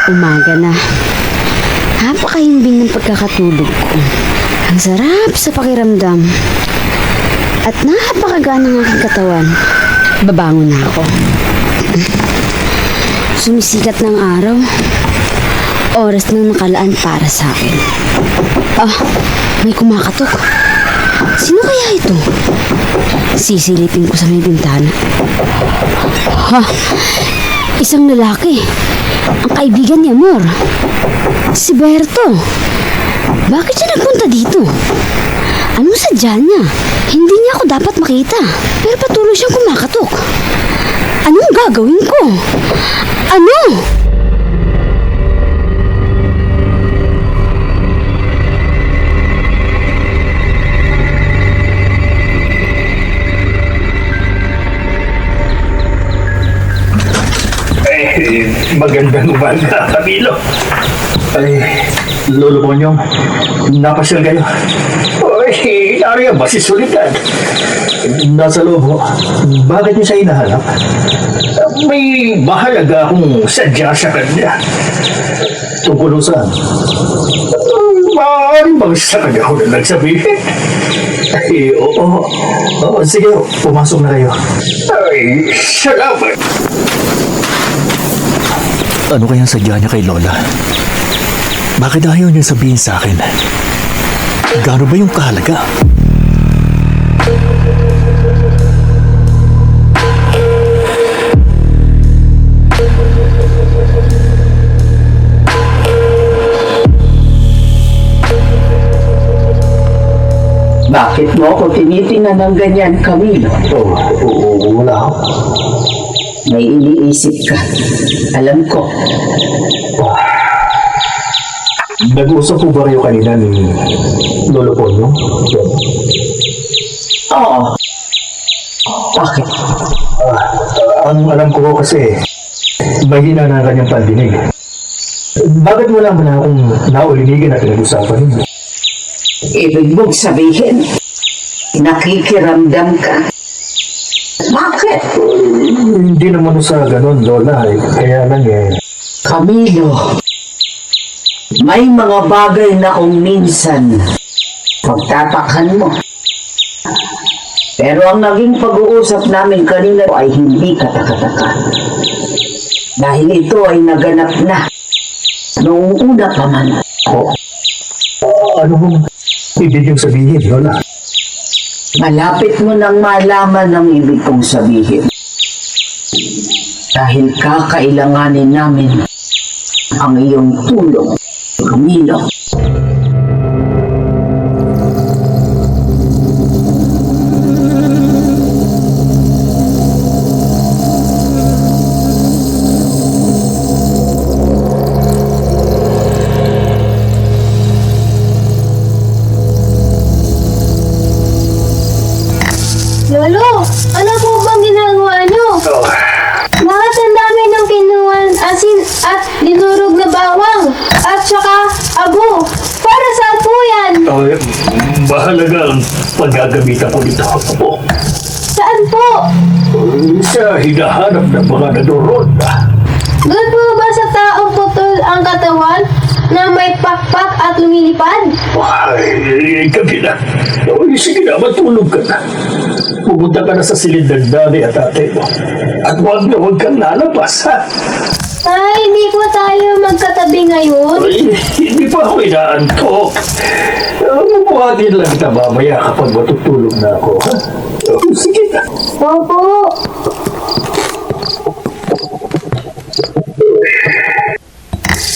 Umaga na. Napakahimbing ng pagkakatulog ko. Ang sarap sa pakiramdam. At napakagana ng aking katawan. Babangon na ako. Sumisikat ng araw. Oras na nakalaan para sa akin. May kumakatok. Sino kaya ito? Sisilipin ko sa may bintana. Isang lalaki. Ang kaibigan ni Amor. Si Berto. Bakit siya nagpunta dito? Anong sadya niya? Hindi niya ako dapat makita. Pero patuloy siyang kumakatok. Anong gagawin ko? Ano? Magandang umaga, Camilo. Ay, Lolo Ponyong, napasyal kayo. Ay, nariyan ba si Solitan? Nasa loob ho. Bakit niyo siya hinahanap? May mahalaga akong sadya sa kanya. Tungkol ho saan? Maaaring bang sa kanya ako na nagsabihin? Ay, oo. Sige ho, pumasok na kayo. Ay, salamat. Ano kayang sadya niya kay Lola? Bakit ayaw niya sabihin sa akin? Gaano ba yung kahalaga? Bakit mo ako tinitingnan ng ganyan, Camilo? Wala ho. May iniisip ka. Alam ko. Nag-usap po ba kayo kanina ni Lolo Ponyong? Oo. Bakit? Ang alam ko kasi, mahina na ang kanyang pandinig. Bakit wala mo na akong naulinigan at pinag-usapan ninyo? Ibig mong sabihin, nakikiramdam ka. Bakit? Hindi naman sa ganun, Lola. Kaya lang Camilo, may mga bagay na kung minsan pagtatakhan mo. Pero ang naging pag-uusap namin kanina ay hindi katakataka. Dahil ito ay naganap na noong una pa man. Ano bang ibig yung sabihin, Lola? Malapit mo nang malaman ang ibig kong sabihin. Dahil kakailanganin namin ang iyong tulong, Camilo. Lolo, ano po bang ginagawa niyo? Bakit ang dami ng kinuhan asin at dinurog na bawang at saka abo? Para saan po yan? Mahalaga ang paggagamitan ko dito. Saan po? Sa hinahanap ng mga nadurod. Doon po ba sa taong putol ang katawan na may pakpak at lumilipad? Ay, Camila. Sige na, matulog ka na. Pumunta ka na sa silid ng nanay at ate mo. At huwag kang lalabas, ha? Ay, hindi po tayo magkatabi ngayon. Ay, hindi pa ako inaantok. Bubuhatin lang kita mamaya kapag matutulog na ako, ha? Sige na. Opo.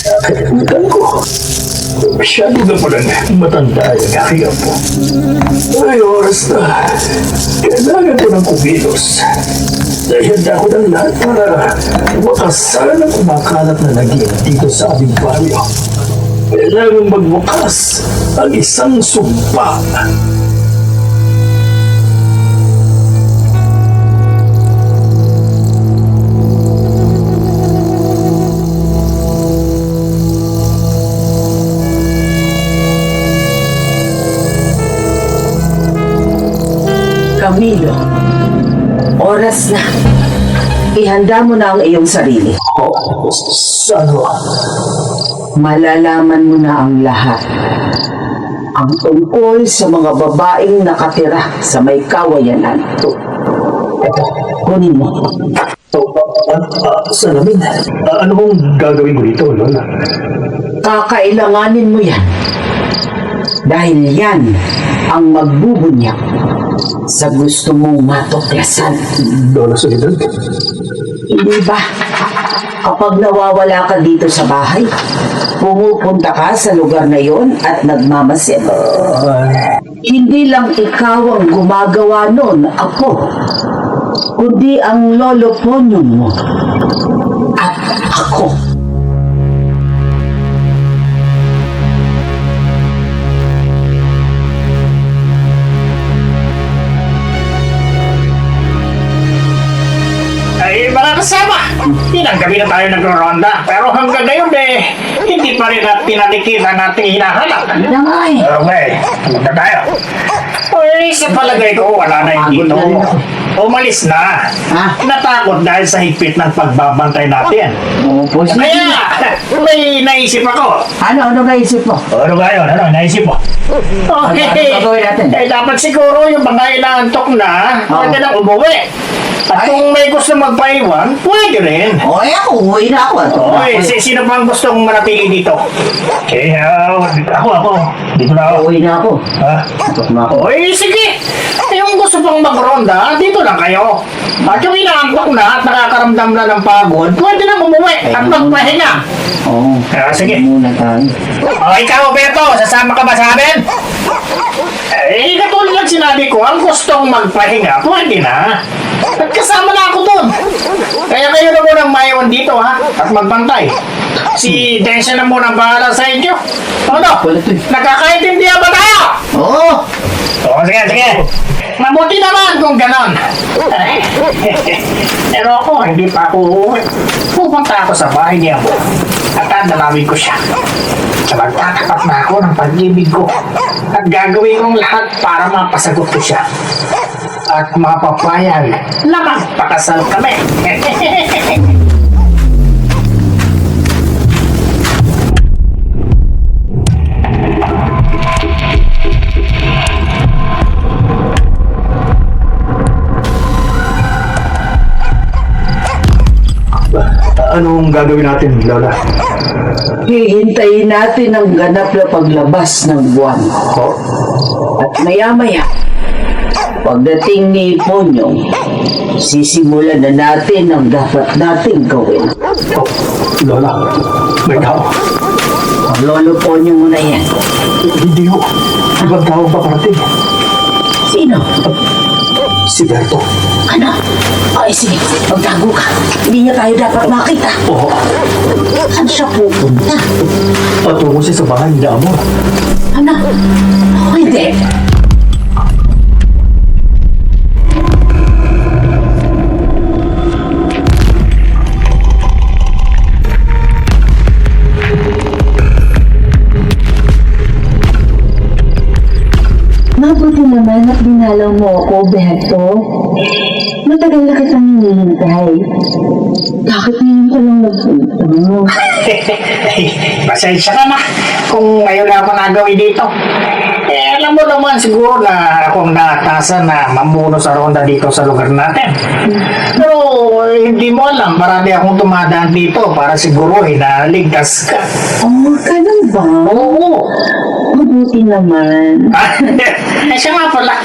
Nakalimutan ko. Masyado na palang matanda yung aking apo. Ay, oras na. Kailangan ko ng kumilos. Nahihanda ko ng lahat para makasalan ang kumakalat na naging dito sa aming baryo. Kailangan magbukas ang isang sumpa. Camilo, oras na. ihanda mo na ang iyong sarili. Ano? Malalaman mo na ang lahat. Ang tungkol sa mga babaeng nakatira sa may kawayanan. Ito, kunin mo. Salamin. Ano bang gagawin ko dito, Lola? Kakailanganin mo yan. Dahil yan ang magbubunyak sa gusto mong matuklasan. Lola Soledad? Hindi ba? Kapag nawawala ka dito sa bahay, pumupunta ka sa lugar na yon at nagmamasid. Hindi lang ikaw ang gumagawa nun, ako, kundi ang lolo Ponyong mo at ako. Ay, mga kasama, ilang gabi na tayo nagro-ronda, pero hanggang ngayon hindi pa rin natin tinalikitan natin hinahanap. Hindi na nga eh. Okay, punta tayo. Uy, sa palagay ko, wala na yung dito. Umalis na. Ha? Natakot dahil sa higpit ng pagbabantay natin. Oo po, sige. Kaya, may naisip ako. Ano naisip mo? Ano ba yun? Ano naisip mo? Okay. Ano gagawin natin? Dapat siguro yung mga inaantok na, pwede nang umuwi. At kung may gusto magpaiwan, pwede rin. O, ako, uwi na ako. Oy, sino pang gustong manatili dito? Okay, ako. Dito na ako. Uwi na ako. Ha? Tapos na ako. Oy, sige. Yung gusto pang magronda, dito na kayo. At yung inaantok na at nakakaramdam na ng pagod, pwede na umuwi at magpahinga. Oo. Sige. Muna tayo. O, ikaw, Berto, sasama ka ba sa amin? Katulad lang sinabi ko, ang gustong magpahinga, pwede na. At kasama na ako doon. Kaya kayo na munang maiwan dito, ha? At magbantay. Si Densya na munang bahala sa inyo. Ano? Nagkakaintindihan ba tayo? Oo. Oo, sige. Mabuti naman kung ganon. Pero ako, hindi pa ako uuwi. Pupunta ako sa bahay niya mo. At dadalawin ko siya. Magtatapat na ako ng pag-ibig ko. At gagawin kong lahat para mapasagot ko siya. At mapapayag na magpakasal kami. Anong gagawin natin, Lola? Hihintayin natin ang ganap na paglabas ng buwan. At maya-maya, pagdating ni Ponyong, sisimulan na natin ang dapat nating gawin. Lola, may tao. Ang lolo Ponyong mo na yan. Hindi ko. Ibang tao pa parating. Sino? Si Berto. Ano? Ay, sige, magtago ka. Hindi niya tayo dapat makita. Oo. Saan siya pupunta? Patungo siya sa bahay ni Amor. Ano? Hindi. Mabuti naman at dinalaw mo ako, Berto. Matagal na kitang hinihintay. Bakit ngayon ka lang nagpunta? Pasensya ka na kung ngayon na ako nagawin dito. Alam mo naman siguro na akong naatasan na mamuno sa ronda dito sa lugar natin. Pero hindi mo alam, marami akong tumadaan dito para siguruhin na ligtas ka. Oh, ganun ba? Oo. Mabuti naman. Siya nga pala.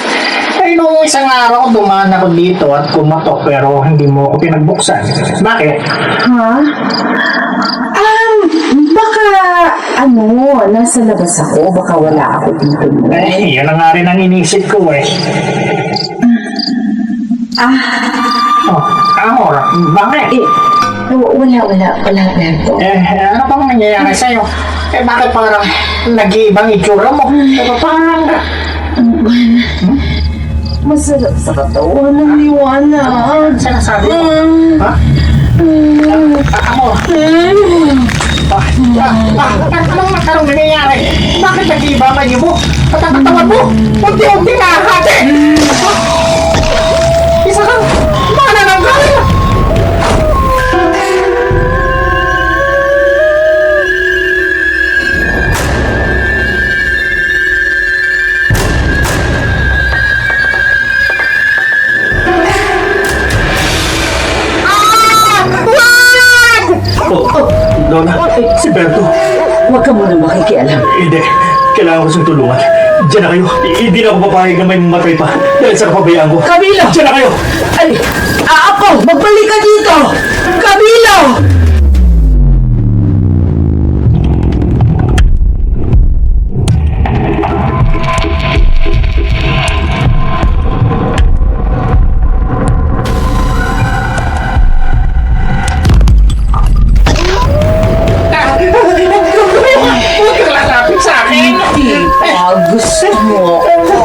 Ay, nung isang araw, dumaan ako dito at kumatok pero hindi mo ako pinagbuksan. Bakit? Ha? Baka, nasa labas ako. Baka wala ako dito. Yun na nga rin ang inisip ko eh. Amor, bakit? Wala, Berto. Ano bang nangyayari sa'yo? Bakit parang nag-iibang itsura mo? Parang... Masarap sa katawan ng liwanag. Sinasabi mo? Ha? Amor? Anong nangyayari? Bakit nag-iibang ang iyo mo? At ang katawan mo? Unti-unti nakakate! Isa kang manananggal! po. Lola, si Berto. Huwag ka muna makikialam. Hindi. Kailangan ko siyang tulungan. Diyan na kayo. Hindi na ako papayag na may mamatay pa dahil sa kapabayaan ko. Camilo! Diyan na kayo! Ay! Apo! Magbalik ka dito! Camilo! Huwag kang lalapit sa akin! Hindi pa gusto mo ako.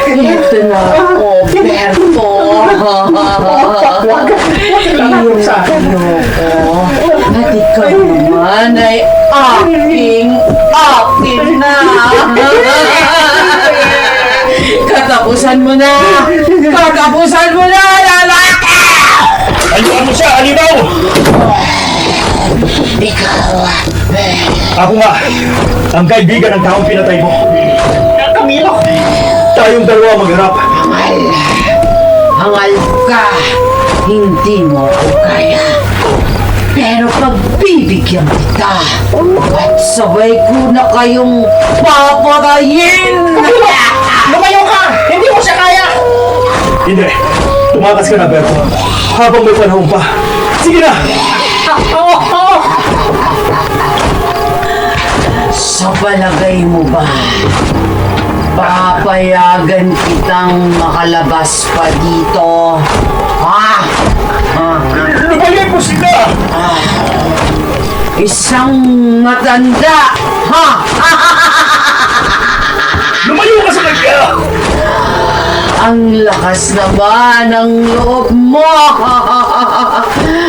Ito na ako, Berto. Iyon sa ano ko. At ikaw naman ay aking na. Katapusan mo na! Katapusan mo na, lalaki! Aliwan mo siya! Alibaw! Ako nga, ang kaibigan ng taong pinatay mo. Camilo! Tayong dalawa magharap. Hangal ka! Hindi mo ako kaya. Pero pagbibigyan kita at sabay ko na kayong papatayin! Lumayo ka! Hindi mo siya kaya! Hindi. Tumakas ka na, Berto. Habang may panahon pa. Sige na! Sa palagay mo ba, papayagan kitang makalabas pa dito? Ha? Lumayo po sila! Isang matanda! Ha? Lumayo ka sa kanya! Ang lakas naman ng loob mo!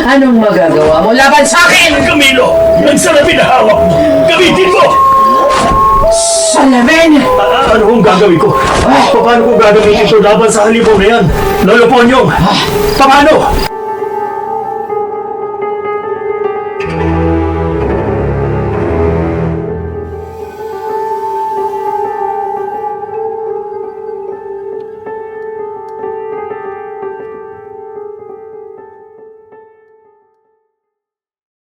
Anong magagawa mo laban sa akin? Camilo! Ang salamin na hawak mo! Gamitin mo! Salamin! Ano kung gagawin ko? Paano ko gagamitin ito laban sa halimaw na yan? Lolo Ponyong! Paano?